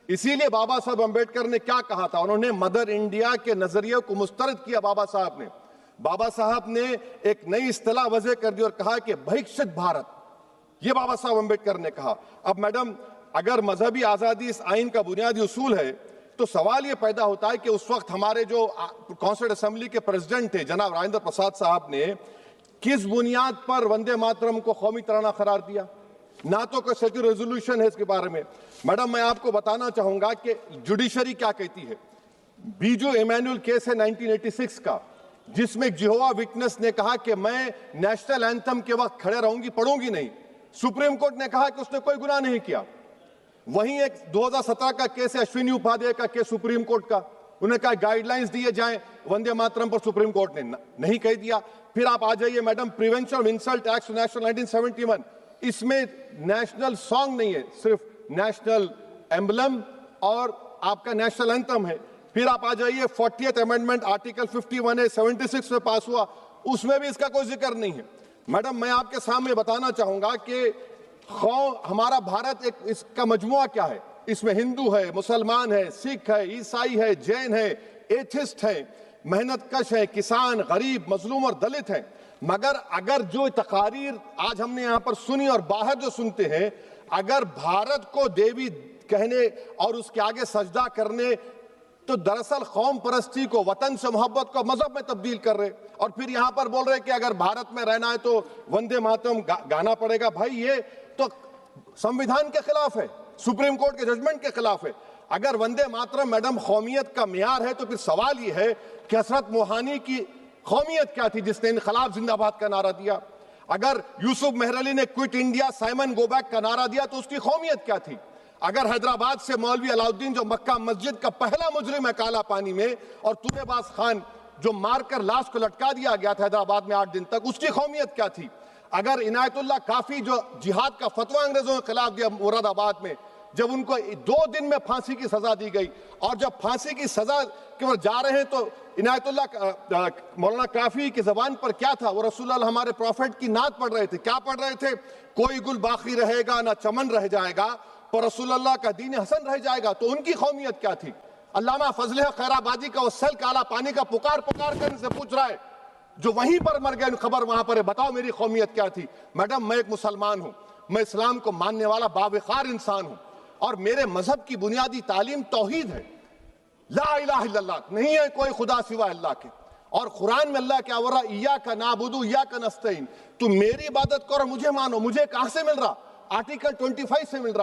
इसीलिए बाबा साहब अंबेडकर ने क्या कहा था, उन्होंने मदर इंडिया के नजरिए को मुस्तरद किया। बाबा साहब ने एक नई इस्तिलाह वजह कर दी और कहा कि भविष्यत भारत, ये बाबा साहब अंबेडकर ने कहा। अब मैडम, अगर मजहबी आजादी इस आइन का बुनियादी उसूल है तो सवाल यह पैदा होता है कि उस वक्त हमारे जो कॉन्स्टिट्यूंट असेंबली के प्रेसिडेंट थे जनाब राजेंद्र प्रसाद साहब ने किस बुनियाद पर वंदे मातरम को कौमी तराना करार दिया? ना तो कोई सेक्युलर रेजोल्यूशन है इसके बारे में। मैडम, मैं आपको बताना चाहूंगा कि जुडिशरी क्या कहती है। बीजू इमैनुअल केस है 1986 का, जिसमें जिहोवा विटनेस ने कहा कि मैं नेशनल एंथम के वक्त खड़े रहूंगी, पढ़ूंगी नहीं। सुप्रीम कोर्ट ने कहा कि उसने कोई गुनाह नहीं किया। वहीं एक 2017 का केस है अश्विनी उपाध्याय का केस सुप्रीम कोर्ट का, उन्हें कहा गाइडलाइंस दिए जाएं वंदे मातरम पर, सुप्रीम कोर्ट ने नहीं कह दिया। फिर आप आ जाइए madam, prevention of insult act national 1971, इसमें नेशनल सॉन्ग नहीं है, सिर्फ नेशनल एम्बलम और आपका नेशनल एंथम है। फिर आप आ जाइए 40th अमेंडमेंट आर्टिकल 51 है, 76 में पास हुआ, उसमें भी इसका कोई जिक्र नहीं है। मैडम, मैं आपके सामने बताना चाहूंगा कि हमारा भारत एक इसका मजमुआ क्या है, इसमें हिंदू है, मुसलमान है, सिख है, ईसाई है, जैन है, एथिस्ट है, मेहनतकश है, किसान, गरीब, मजलूम और दलित है। मगर अगर जो तकारीर आज हमने यहां पर सुनी और बाहर जो सुनते हैं, अगर भारत को देवी कहने और उसके आगे सजदा करने, तो दरअसल कौम परस्ती को, वतन से मोहब्बत को मजहब में तब्दील कर रहे, और फिर यहां पर बोल रहे कि अगर भारत में रहना है तो वंदे मातरम गाना पड़ेगा। भाई, ये तो संविधान के खिलाफ है, सुप्रीम कोर्ट के जजमेंट के खिलाफ है। अगर वंदे मातरम मैडम कौमियत का मियार है तो फिर सवाल यह है कि हजरत मोहानी की कौमियत क्या थी जिसने इनकलाब जिंदाबाद का नारा दिया? अगर यूसुफ मेहरली ने quit India Simon go back का नारा दिया तो उसकी कौमियत क्या थी? अगर हैदराबाद से मौलवी अलाउद्दीन जो मक्का मस्जिद का पहला मुजरिम है काला पानी में, और तुरेबाज खान जो मारकर लाश को लटका दिया गया था हैदराबाद में 8 दिन तक, उसकी कौमियत क्या थी? अगर इनायतुल्लाह काफी जो जिहाद का फतवा अंग्रेजों के खिलाफ दिया मुरादाबाद में, जब उनको 2 दिन में फांसी की सजा दी गई, और जब फांसी की सजा के ओर जा रहे हैं तो इनायतुल्लाह मौलाना काफी की जबान पर क्या था? वो रसूलुल्लाह हमारे प्रॉफिट की नात पढ़ रहे थे। क्या पढ़ रहे थे? कोई गुल बाकी रहेगा ना चमन रह जाएगा, पर रसूलुल्लाह का दीन हसन रह जाएगा। तो उनकी कौमियत क्या थी? अल्लामा फजल खैराबादी का वो सल काला पानी का पुकार कर से पूछ रहा है, जो वहीं पर मर गए, खबर वहां पर है, बताओ मेरी कौमियत क्या थी? मैडम, मैं एक मुसलमान हूं, मैं इस्लाम को मानने वाला बावकार इंसान हूं, और मेरे मजहब की बुनियादी तालीम तौहीद है, ला इलाहा इल्लल्लाह, नहीं है कोई खुदा सिवा अल्लाह के। और कुरान में अल्लाह क्या बोल रहा? इय्याका नाबुदु इय्याका नस्तईन, तुम मेरी इबादत करो, मुझे मानो। मुझे कहां से मिल रहा? आर्टिकल 25 से मिल रहा।